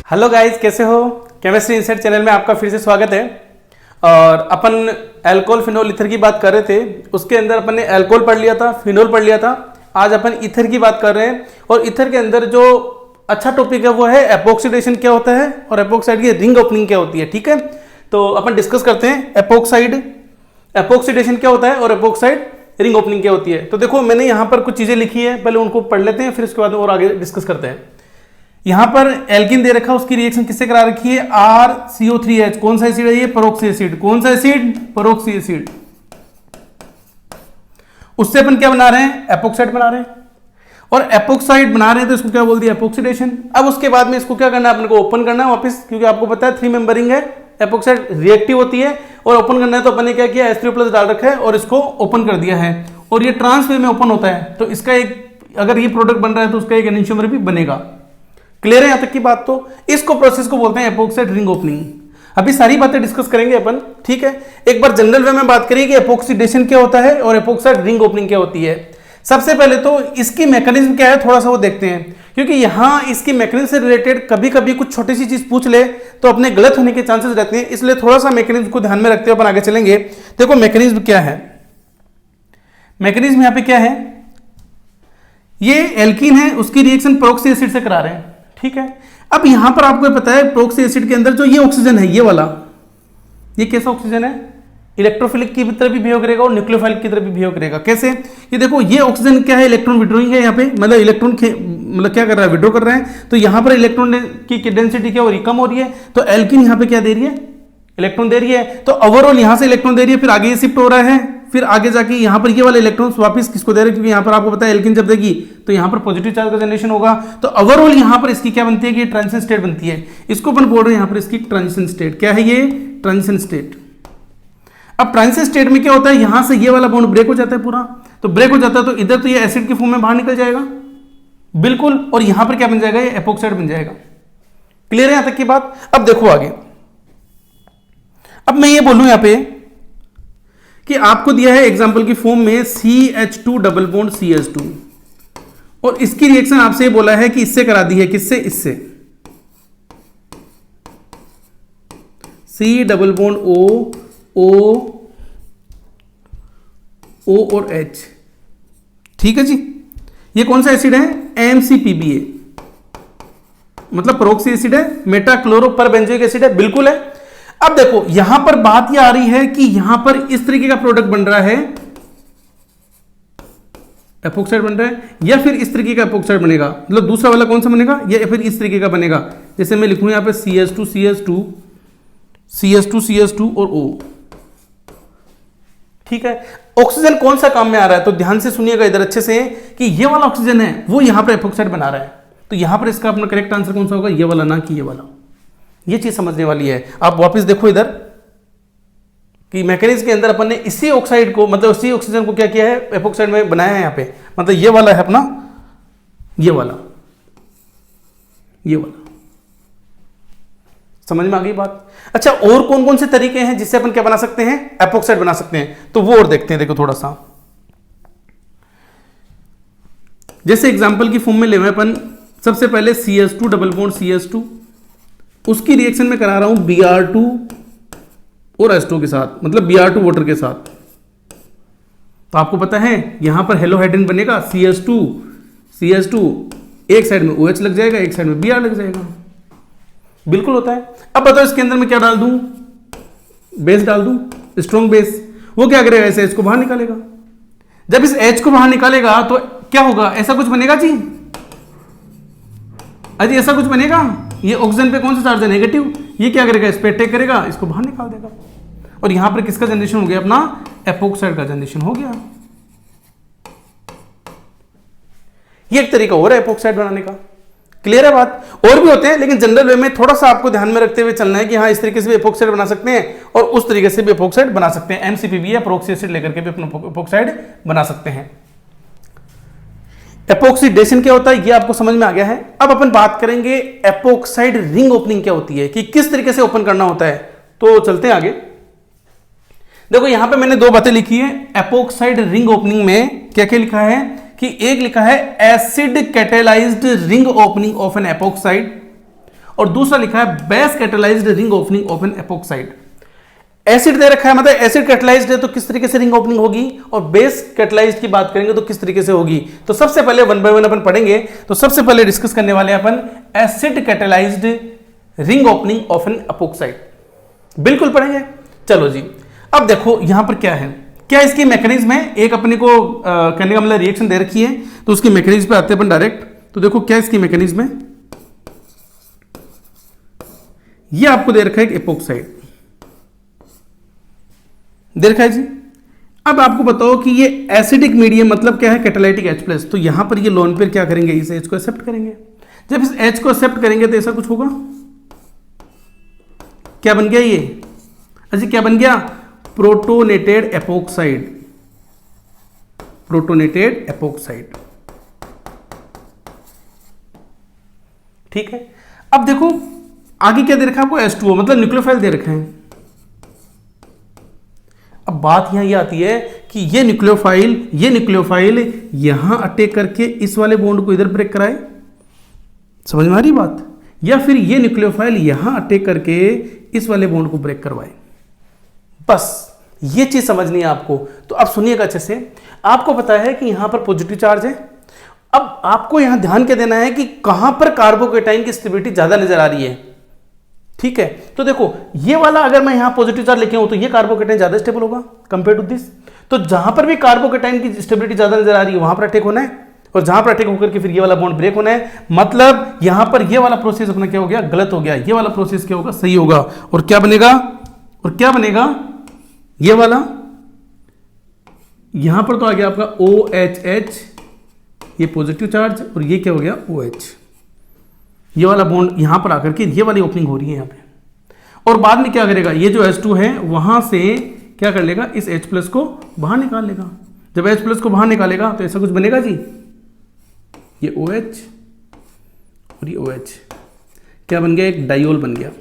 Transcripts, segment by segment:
Hello guys, कैसे हो? Chemistry inside channel में आपका फिर से स्वागत है। और अपन अल्कोहल फिनोल ईथर की बात कर रहे थे। उसके अंदर अपन ने अल्कोहल पढ़ लिया था, फिनोल पढ़ लिया था। आज अपन ईथर की बात कर रहे हैं। और ईथर के अंदर जो अच्छा टॉपिक है वो है एपोक्सीडेशन क्या होता है और एपोक्साइड की रिंग ओपनिंग क्या होती है। ठीक है, तो अपन डिस्कस करते हैं एपोक्सीडेशन क्या होता है और एपोक्साइड रिंग ओपनिंग क्या होती है। तो देखो, मैंने यहाँ पर कुछ चीजें लिखी है, पहले उनको पढ़ लेते हैं, फिर उसके बाद और आगे डिस्कस करते हैं। यहां पर एल्किन दे रखा है, उसकी रिएक्शन किससे करा रखी है? RCO3H। कौन सा एसिड है ये? Peroxy acid. कौन सा एसिड? Peroxy acid. उससे अपन क्या बना रहे हैं? एपोक्साइड बना रहे हैं। और एपोक्साइड बना रहे हैं तो इसको क्या बोल दिया? एपोक्सीडेशन। अब उसके बाद में इसको क्या करना है? अपने को ओपन करना है वापस, क्योंकि आपको पता है 3 मेंबरिंग है, एपोक्साइड रिएक्टिव होती है। और ओपन करना है तो अपन ने क्या किया? H3+ डाल रखा है और इसको ओपन कर दिया है। और ये ट्रांस वे में ओपन होता है, तो इसका एक, अगर ये प्रोडक्ट बन रहा है तो उसका एक एनेंशियोमर भी बनेगा। क्लियर है यहां तक की बात? तो इसको प्रोसेस को बोलते हैं एपोक्साइड रिंग ओपनिंग। अभी सारी बातें डिस्कस करेंगे अपन। ठीक है, एक बार जनरल वे में बात करिए कि एपोक्सीडेशन क्या होता है और एपोक्साइड रिंग ओपनिंग क्या होती है। सबसे पहले तो इसकी मैकेनिज्म क्या है थोड़ा सा वो देखते हैं, क्योंकि यहां इसकी मैकेनिज्म से रिलेटेड कभी कभी कुछ छोटी सी चीज पूछ ले तो अपने गलत होने के चांसेस रहते हैं, इसलिए थोड़ा सा मैकेनिज्म को ध्यान में रखते हुए अपन आगे चलेंगे। देखो मैकेनिज्म क्या है। मैकेनिज्म यहां पे क्या है? ये एल्कीन है, उसकी रिएक्शन पेरोक्सी एसिड से करा रहे हैं। ठीक है, अब यहां पर आपको पता है पेरोक्सी एसिड के अंदर जो ये ऑक्सीजन है, ये वाला, ये कैसा ऑक्सीजन है? इलेक्ट्रोफिलिक की तरह भी बिहेव करेगा और न्यूक्लियोफाइलिक की तरह भी बिहेव करेगा। कैसे? ये देखो, ये ऑक्सीजन क्या है? इलेक्ट्रॉन विड्रॉइंग है यहाँ पे, मतलब इलेक्ट्रॉन मतलब क्या कर रहा है? विड्रॉ कर रहे हैं। तो यहां पर इलेक्ट्रॉन की डेंसिटी क्या हो रही है? कम हो रही है। तो एल्कीन यहां पे क्या दे रही है? इलेक्ट्रॉन दे रही है। तो ओवरऑल यहां से इलेक्ट्रॉन दे रही है, फिर आगे ये शिफ्ट हो रहा है, फिर आगे जाके यहां पर ये वाले इलेक्ट्रॉन्स वापस किसको दे रहे हैं? क्योंकि यहां पर आपको पता है एल्कीन जब देगी तो यहां पर पॉजिटिव चार्ज का जनरेशन होगा। तो ओवरऑल यहां पर इसकी क्या बनती है कि ट्रांजिशन स्टेट बनती है। इसको अपन बोल रहे हैं यहां पर इसकी ट्रांजिशन स्टेट। क्या है ये? Transition state. अब ट्रांजिशन स्टेट में क्या होता है? यहां से ये वाला बॉन्ड ब्रेक हो जाता है पूरा। तो ब्रेक हो जाता है तो इधर तो ये एसिड की फॉर्म में बाहर निकल जाएगा, बिल्कुल। और यहां पर क्या बन जाएगा? ये एपोक्साइड बन जाएगा। क्लियर है यहां तक की बात? अब देखो आगे। अब मैं ये बोलूं यहां पे कि आपको दिया है एग्जांपल की फॉर्म में CH2 डबल बॉन्ड CH2, और इसकी रिएक्शन आपसे बोला है कि इससे करा दी है। किससे? इससे। C डबल बॉन्ड O और H। ठीक है जी, ये कौन सा एसिड है? MCPBA, मतलब पेरोक्सी एसिड है, मेटा क्लोरो पर बेंजोइक एसिड है, बिल्कुल है। अब देखो यहां पर बात यह आ रही है कि यहां पर इस तरीके का प्रोडक्ट बन रहा है, एपोक्साइड बन रहा है, या फिर इस तरीके का एपोक्साइड बनेगा, मतलब दूसरा वाला कौन सा बनेगा? या फिर इस तरीके का बनेगा। जैसे मैं लिखूं यहां पे CH2 CH2 CH2 CH2 और O। ठीक है, ऑक्सीजन कौन सा काम में आ रहा है? तो ध्यान से सुनिएगा इधर अच्छे से कि ये वाला ऑक्सीजन है वो यहां पर एपोक्साइड बना रहा है। तो यहां पर इसका अपना करेक्ट आंसर कौन सा होगा? ये वाला, ना कि ये वाला। ये चीज समझने वाली है। आप वापस देखो इधर कि मैकेनिज्म के अंदर अपन ने इसी ऑक्साइड को, मतलब इसी ऑक्सीजन को क्या किया है? एपोक्साइड में बनाया है यहां पे। मतलब ये वाला है अपना, ये वाला, ये वाला। समझ में आ गई बात? अच्छा, और कौन कौन से तरीके हैं जिससे अपन क्या बना सकते हैं? एपोक्साइड बना सकते हैं। तो वो और देखते हैं। देखो थोड़ा सा, जैसे एग्जांपल की फॉर्म में ले अपन सबसे पहले CH2 डबल बॉन्ड CH2, उसकी रिएक्शन में करा रहा हूं Br2 और H2 के साथ, मतलब Br2 वाटर के साथ। तो आपको पता है यहां पर हेलोहाइड्रिन बनेगा, CH2 एक साइड में OH लग जाएगा, एक साइड में Br लग जाएगा, बिल्कुल होता है। अब बताओ इसके अंदर मैं क्या डाल दूं? बेस डाल दूं, स्ट्रॉन्ग बेस। वो क्या करेगा? ऐसे H को बाहर निकालेगा। जब इस H को बाहर निकालेगा तो क्या होगा? ऐसा कुछ बनेगा जी। अजी ऐसा कुछ बनेगा। ये ऑक्सीजन पे कौन सा चार्ज है? नेगेटिव। ये क्या करेगा? इस पे अटैक करेगा, इसको बाहर निकाल देगा। और यहां पर किसका जनरेशन हो गया? अपना एपोक्साइड का जनरेशन हो गया। ये एक तरीका और है एपोक्साइड बनाने का। क्लियर है बात? और भी होते हैं, लेकिन जनरल वे में थोड़ा सा आपको ध्यान में रखते हुए चलना है कि हाँ, इस तरीके से भी एपोक्साइड बना सकते हैं और उस तरीके से भी एपोक्साइड बना सकते हैं। MCPB या पेरोक्सी एसिड लेकर के भी अपना एपोक्साइड बना सकते हैं। एपोक्सीडेशन क्या होता है ये आपको समझ में आ गया है। अब अपन बात करेंगे एपोक्साइड रिंग ओपनिंग क्या होती है, कि किस तरीके से ओपन करना होता है। तो चलते हैं आगे। देखो यहां पे मैंने दो बातें लिखी है एपोक्साइड रिंग ओपनिंग में। क्या क्या लिखा है कि एक लिखा है acid catalysed ring opening of an epoxide, और दूसरा लिखा है base catalysed ring opening of an epoxide. Acid दे रखा है, मतलब एसिड कैटालाइज्ड है तो किस तरीके से रिंग ओपनिंग होगी, और बेस कैटालाइज्ड की बात करेंगे तो किस तरीके से होगी। तो सबसे पहले वन बाय वन अपन पढ़ेंगे। तो सबसे पहले डिस्कस करने वाले हैं अपन acid catalysed ring opening of an epoxide, बिल्कुल पढ़ेंगे। चलो जी, अब देखो यहां पर क्या है, क्या इसकी मैकेनिज्म है। एक अपने को कहने का मतलब रिएक्शन दे रखी है, तो उसकी मैकेनिज्म पे आते हैं अपन डायरेक्ट। तो देखो क्या इसकी मैकेनिज्म है, ये आपको दे रखा है एक एपॉक्साइड दे रखा है जी। अब आपको बताओ कि ये एसिडिक मीडियम मतलब क्या है, कैटालाइटिक H+। तो यहां पर ये लोन पेयर क्या करेंगे, इस H को एक्सेप्ट करेंगे। जब इस H को एक्सेप्ट करेंगे तो ऐसा कुछ होगा, क्या बन गया ये, अच्छा क्या बन गया, प्रोटोनेटेड एपॉक्साइड, प्रोटोनेटेड एपॉक्साइड। ठीक है, अब देखो आगे क्या दे रखा है आपको, H2O मतलब न्यूक्लियोफाइल दे रखा है। अब बात यहां ये आती है कि ये न्यूक्लियोफाइल यहां अटैक करके इस वाले बॉन्ड को इधर ब्रेक कराए, समझ में आ रही बात, या फिर ये न्यूक्लियोफाइल यहां अटैक करके इस वाले बॉन्ड को ब्रेक करवाए। बस ये चीज समझनी है आपको। तो अब सुनिएगा अच्छे से। आपको पता है कि यहां पर पॉजिटिव चार्ज है। अब आपको यहां ध्यान क्या देना है कि कहां पर कार्बोकेटाइन की स्टेबिलिटी ज्यादा नजर आ रही है। ठीक है, तो देखो ये वाला अगर मैं यहां पॉजिटिव चार्ज लेके हूं तो ये कार्बोकेटाइन ज्यादा स्टेबल होगा कंपेयर टू दिस। तो जहां पर भी कार्बोकेटाइन की स्टेबिलिटी ज्यादा नजर आ रही है वहां पर अटैक होना है, और जहां पर अटैक होकर के फिर ये वाला बॉन्ड ब्रेक होना है। मतलब यहां पर ये वाला प्रोसेस अपना क्या हो गया, गलत हो गया। ये वाला प्रोसेस क्या होगा, सही होगा। और क्या बनेगा, ये वाला यहां पर तो आ गया आपका OHH, ये पॉजिटिव चार्ज, और ये क्या हो गया OH। ये वाला बॉन्ड यहां पर आकर के ये वाली ओपनिंग हो रही है यहां पे, और बाद में क्या करेगा, ये जो H2 है वहां से क्या कर लेगा, इस H+ को बाहर निकाल लेगा। जब H+ को बाहर निकालेगा तो ऐसा कुछ बनेगा जी, ये OH और ये OH क्या बन गया, एक डाइयोल बन गया।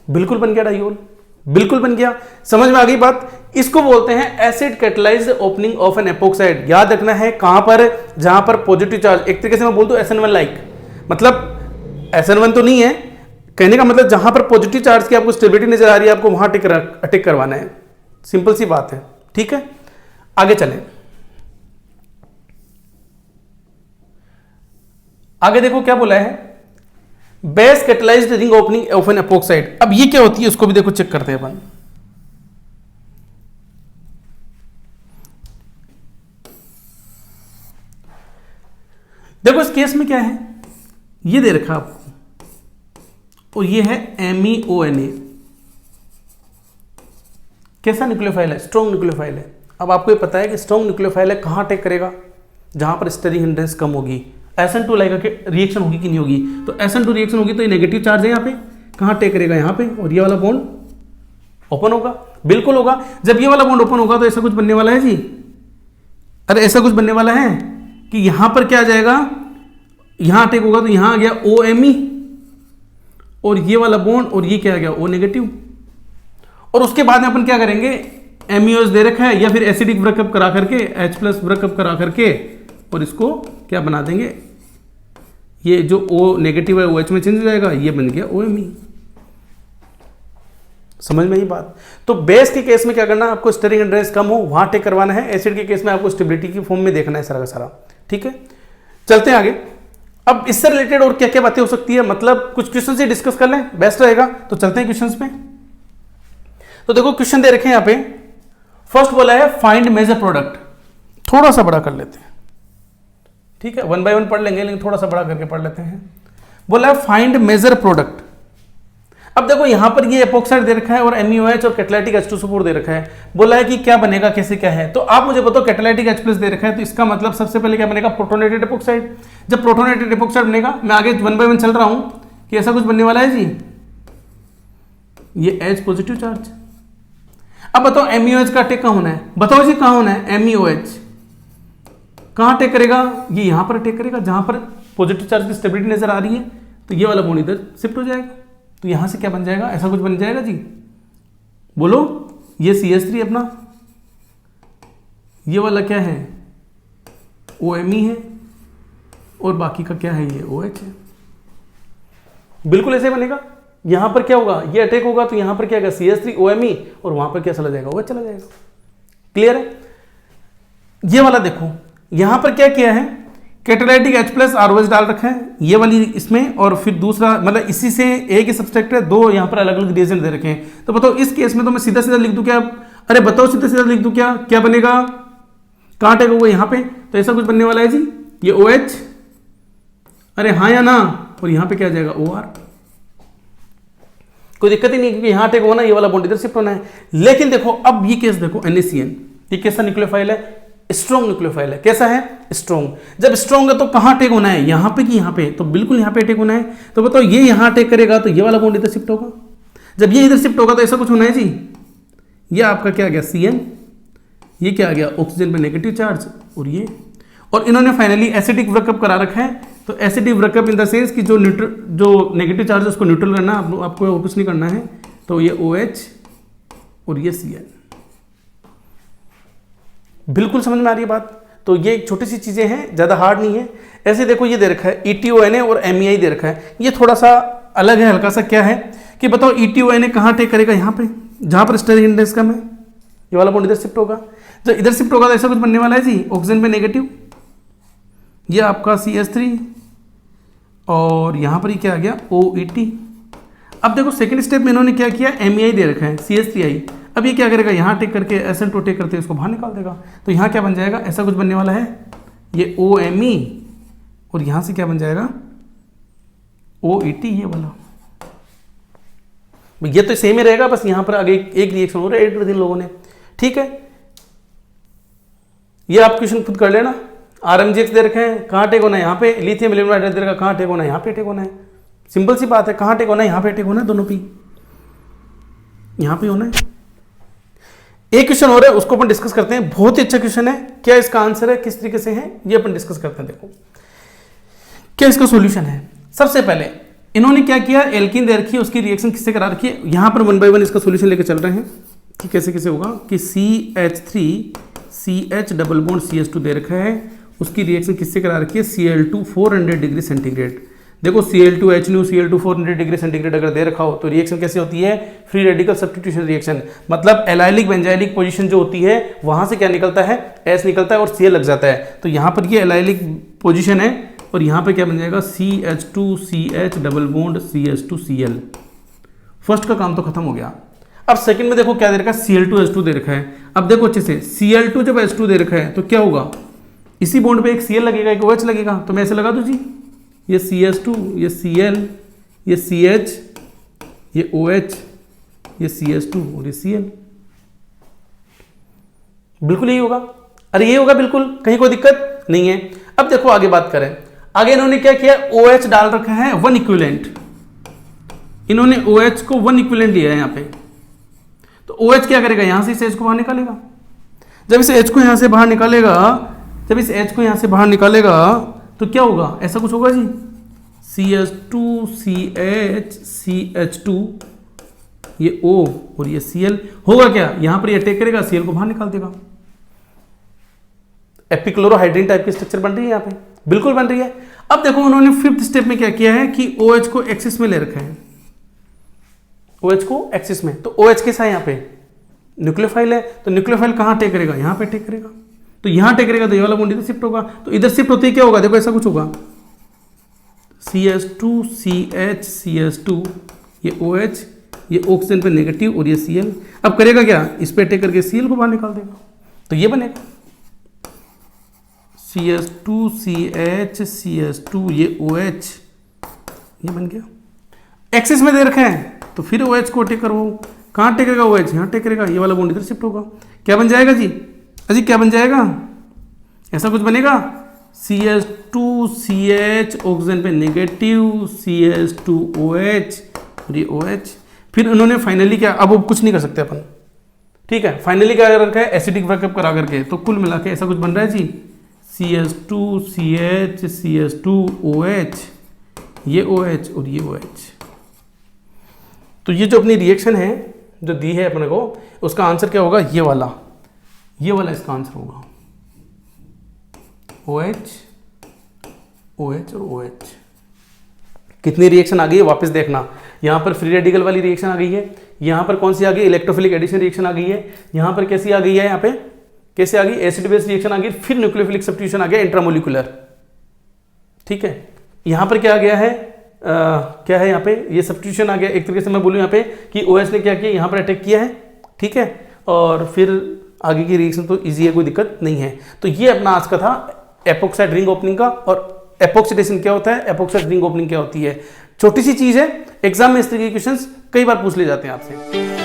बिल्कुल बन गया डाइयोल, बिल्कुल बन गया। समझ में आ गई बात। इसको बोलते हैं acid catalysed opening of an epoxide. याद रखना है कहां पर, जहां पर पॉजिटिव चार्ज, एक तरीके से मैं बोल दूं SN1 लाइक, मतलब SN1 तो नहीं है, कहने का मतलब जहां पर पॉजिटिव चार्ज की आपको स्टेबिलिटी नजर आ रही है आपको वहां अटैक करवाना है। सिंपल सी बात है। ठीक है, आगे चलें। आगे देखो क्या बोला है, base catalysed ring opening of an epoxide. अब ये क्या होती है उसको भी देखो चेक करते हैं अपन। देखो इस केस में क्या है, ये दे रखा आपको, और ये है MEONA। कैसा न्यूक्लियोफाइल है, स्ट्रॉन्ग न्यूक्लियोफाइल है। अब आपको ये पता है कि स्ट्रॉन्ग न्यूक्लियोफाइल है कहां अटैक करेगा, जहां पर स्टेरिक हिंड्रेंस कम होगी। SN2 लाइक रिएक्शन होगी कि नहीं होगी, तो SN2 रिएक्शन होगी तो ये नेगेटिव चार्ज है यहाँ पे, कहां अटैक करेगा यहाँ पे, और ये वाला बॉन्ड ओपन होगा, बिल्कुल होगा। जब ये वाला बॉन्ड ओपन होगा तो ऐसा कुछ बनने वाला है जी, अरे ऐसा कुछ बनने वाला है कि यहां पर क्या आ जाएगा, यहां अटैक होगा तो यहां आ गया OMe, और ये वाला बॉन्ड, और ये क्या आ गया O नेगेटिव। और उसके बाद में अपन क्या करेंगे, MeOH दे रखा है, या फिर एसिडिक ब्रेकअप करा करके H+ ब्रेकअप करा करके और इसको क्या बना देंगे, ये जो O नेगेटिव है OH में चेंज हो जाएगा, ये बन गया OMe। समझ में ही बात। तो बेस के केस में क्या करना है, आपको स्टेरिक हिंड्रेंस कम हो वहां अटैक करवाना है। एसिड के केस में आपको स्टेबिलिटी की फॉर्म में देखना है सारा का सारा। ठीक है, चलते हैं आगे। अब इससे रिलेटेड और क्या क्या बातें हो सकती है, मतलब कुछ क्वेश्चन से डिस्कस कर लें, बेस्ट रहेगा। तो चलते हैं क्वेश्चंस पे। तो देखो क्वेश्चन दे रखे हैं यहां पे। फर्स्ट बोला है फाइंड मेजर प्रोडक्ट, थोड़ा सा बड़ा कर लेते हैं। ठीक है, वन बाय वन पढ़ लेंगे लेकिन थोड़ा सा बड़ा करके पढ़ लेते हैं। बोला है फाइंड मेजर प्रोडक्ट। अब देखो यहां पर ये एपॉक्साइड दे रखा है और MEOH और कैटालाइटिक H2SO4 दे रखा है। बोला है कि क्या बनेगा, कैसे क्या है। तो आप मुझे बताओ कैटालाइटिक H+ दे रखा है, तो इसका मतलब सबसे पहले क्या बनेगा, प्रोटोनेटेड एपॉक्साइड। जब प्रोटोनेटेड एपॉक्साइड बनेगा, मैं आगे वन बाय वन चल रहा हूं कि ऐसा कुछ बनने वाला है जी, ये H पॉजिटिव चार्ज। अब बताओ MEOH का अटैक कहां होना है, बताओ जी कहां होना है। MEOH कहां अटैक करेगा, ये यहां पर अटैक करेगा जहां पर पॉजिटिव चार्ज की स्टेबिलिटी नजर आ रही है। तो ये वाला बॉन्ड इधर शिफ्ट हो जाएगा, तो यहां से क्या बन जाएगा, ऐसा कुछ बन जाएगा जी। बोलो, ये CH3 अपना, ये वाला क्या है OMe है, और बाकी का क्या है, ये OH है। बिल्कुल ऐसे बनेगा। यहां पर क्या होगा, ये अटैक होगा तो यहां पर क्या आएगा CH3OMe और वहां पर क्या चला जाएगा, OH चला जाएगा। क्लियर है। ये वाला देखो यहां पर क्या किया है, कैटालाइटिक H+ ROH डाल रखा है ये वाली इसमें, और फिर दूसरा मतलब इसी से एक ही सब्सट्रेक्ट है, दो यहां पर अलग अलग रिएजेंट दे रखे हैं। तो बताओ इस केस में तो मैं सीधा सीधा लिख दूं क्या, अरे बताओ सीधा सीधा लिख दूं क्या, क्या बनेगा, कहां अटैक होगा यहां पे, तो ऐसा कुछ बनने वाला है जी, ये OH, अरे हाँ या ना, और यहां पे क्या आ जाएगा OR। कोई दिक्कत ही नहीं क्योंकि यहां अटैक होना, ये वाला बॉन्ड इधर शिफ्ट होना है। लेकिन देखो अब ये केस देखो NaCN, ये कैसा न्यूक्लियोफाइल है, स्ट्रॉन्ग न्यूक्लियोफाइल है। कैसा है, स्ट्रॉन्ग। जब स्ट्रॉन्ग है तो कहां अटैक होना है, यहां पे कि यहां पे, तो बिल्कुल यहां पे अटैक होना है। तो बताओ ये यहां अटैक करेगा तो ये वाला बॉन्ड इधर शिफ्ट होगा, जब ये इधर शिफ्ट होगा तो ऐसा कुछ होना है जी, ये आपका क्या आ गया CN, ये क्या आ गया ऑक्सीजन पे नेगेटिव चार्ज, और ये, और इन्होंने फाइनली एसिडिक ब्रेकअप करा रखा है। तो acidic breakup in the sense कि जो नेगेटिव चार्ज है उसको न्यूट्रल करना, आपको और कुछ नहीं करना है। तो ये OH और ये CN, बिल्कुल समझ में आ रही है बात। तो ये छोटी सी चीजें हैं, ज्यादा हार्ड नहीं है। ऐसे देखो ये दे रखा है ETONA और MEI दे रखा है, ये थोड़ा सा अलग है हल्का सा। क्या है कि बताओ ETONA कहां अटैक करेगा, यहां पे जहां पर स्टेरिक इंडेक्स कम है, ये वाला बॉन्ड इधर शिफ्ट होगा। जब इधर शिफ्ट होगा तो ऐसा कुछ बनने वाला है जी, ऑक्सीजन पे नेगेटिव, ये आपका CH3 और यहां पर ही क्या आ गया OET। अब देखो सेकंड स्टेप में इन्होंने क्या किया, MEI दे रखा है CH3I। अब ये क्या करेगा, यहां टेक करके SN2 टेक करते इसको बाहर निकाल देगा। तो यहां क्या बन जाएगा, ऐसा कुछ बनने वाला है, ये OMe और यहां से क्या बन जाएगा OET, ये वाला। ये तो सेम ही रहेगा, बस यहां पर आगे एक रिएक्शन हो रहा है 8 दिन लोगों ने। ठीक है, ये आप क्वेश्चन खुद कर लेना। RMGX दे रखे हैं, कहां टेक होना है, यहाँ पे लिथियम एल्यूमिनाइड हाइड्राइड दे रखा है, कहां टेक होना है, यहाँ पे टेक होना है। सिंपल सी बात है, कहां टेक होना है, यहाँ पे टेक होना है, दोनों पे यहाँ पे होना है। एक क्वेश्चन हो रहा है उसको अपन डिस्कस करते हैं, बहुत ही अच्छा क्वेश्चन है। क्या इसका आंसर है, किस तरीके से है, ये अपन डिस्कस करते हैं। देखो क्या इसका सॉल्यूशन है। सबसे पहले इन्होंने क्या किया, एल्कीन दे रखी है, उसकी रिएक्शन किससे करा रखी है, यहां पर 1 बाय 1 इसका सॉल्यूशन लेके चल रहे हैं कि कैसे कैसे होगा। कि CH3CH डबल बॉन्ड CH2 दे रखा है, उसकी रिएक्शन किससे करा रखी है, Cl2 400 डिग्री सेंटीग्रेड। देखो Cl2H Cl2 400 डिग्री सेंटीग्रेड अगर दे रखा हो तो रिएक्शन कैसे होती है, फ्री रेडिकल सब्स्टिट्यूशन रिएक्शन। मतलब एलाइलिक बेंजाइलिक पोजीशन जो होती है वहां से क्या निकलता है, S निकलता है और Cl लग जाता है। तो यहां पर ये एलाइलिक पोजीशन है और यहां पे क्या बन जाएगा CH2CH double bond CH2Cl। First का काम तो खत्म हो गया। अब सेकंड में देखो क्या दे रखा है, Cl2H2 दे रखा है। अब देखो अच्छे से, Cl2 जब H2 दे रखा है तो क्या होगा, इसी बॉन्ड पे एक Cl लगेगा, एक OH लगेगा। तो मैं ऐसे लगा दूं जी, ये CH2, ये Cl, ये CH, ये OH, ये CH2 और ये Cl। बिल्कुल यही होगा, अरे ये होगा बिल्कुल, कहीं कोई दिक्कत नहीं है। अब देखो आगे बात करें, आगे इन्होंने क्या किया, OH डाल रखा है 1 इक्विवेलेंट। इन्होंने OH को 1 इक्विवेलेंट लिया है यहां पे। तो OH क्या करेगा, यहां से इस H को बाहर निकालेगा। जब इस H को यहां से बाहर निकालेगा, जब इस H को यहां से बाहर निकालेगा तो क्या होगा, ऐसा कुछ होगा जी, CH2CH CH2 ये O और ये Cl होगा क्या, यहां पर ये अटैक करेगा, Cl को बाहर निकाल देगा। एपिक्लोरोहाइड्रीन टाइप की स्ट्रक्चर बन रही है यहां पे, बिल्कुल बन रही है। अब देखो उन्होंने 5th स्टेप में क्या किया है कि OH को एक्सिस में ले रखा है, OH को एक्सिस में। तो OH कैसा है, यहां पे न्यूक्लियोफाइल है, तो न्यूक्लियोफाइल कहां अटैक करेगा, यहां पे अटैक करेगा। तो यहां अटैक करेगा तो ये वाला बॉन्ड इधर शिफ्ट होगा। तो इधर शिफ्ट होते ही क्या होगा, देखो ऐसा कुछ होगा, CH2CH CH2 ये OH, ये ऑक्सीजन पे नेगेटिव और ये Cl। अब करेगा क्या, इस पे अटैक करके Cl को बाहर निकाल देगा। तो ये बनेगा CH2CH CH2 ये OH, ये बन गया। एक्सिस में दे रखे हैं तो फिर OH को अटैक करो, कहां अटैक करेगा, OH यहां अटैक करेगा, ये वाला बॉन्ड इधर शिफ्ट होगा। क्या बन जाएगा जी, अजी क्या बन जाएगा, ऐसा कुछ बनेगा, CH2CH ऑक्सीजन पे नेगेटिव CH2OH और ये OH। फिर उन्होंने फाइनली क्या, अब कुछ नहीं कर सकते अपन, ठीक है, फाइनली क्या कर रखा है, एसिडिक ब्रेकअप करा करके। तो कुल मिला के ऐसा कुछ बन रहा है जी, CH2CH CH2OH ये OH और ये OH। तो ये जो अपनी रिएक्शन है जो दी है अपने को, उसका आंसर क्या होगा, ये वाला इसका आंसर होगा, OH OH और OH। कितनी रिएक्शन आ गई है वापस देखना। यहाँ पर फ्री रेडिकल वाली रिएक्शन आ गई है, यहाँ पर कौन सी आ गई, इलेक्ट्रोफिलिक एडिशन रिएक्शन आ गई है, यहाँ पर कैसी आ गई है, यहाँ पे कैसे आ गई, एसिड बेस रिएक्शन आ गई, फिर न्यूक्लियोफिलिक सब्स्टिट्यूशन आ गया इंट्रामोलिकुलर। ठीक है, यहाँ पर क्या आ गया है, क्या है यहाँ पे, ये सब्स्टिट्यूशन आ गया। एक तरीके से मैं बोलूँ यहाँ पे कि OH ने क्या किया, यहाँ पर अटैक किया है। ठीक है, और फिर आगे की रिएक्शन तो इजी है, कोई दिक्कत नहीं है। तो ये अपना आज का था एपॉक्साइड रिंग ओपनिंग का। और एपॉक्सीडेशन क्या होता है, एपॉक्साइड रिंग ओपनिंग क्या होती है, छोटी सी चीज है, एग्जाम में इस तरह के क्वेश्चंस कई बार पूछ ले जाते हैं आपसे।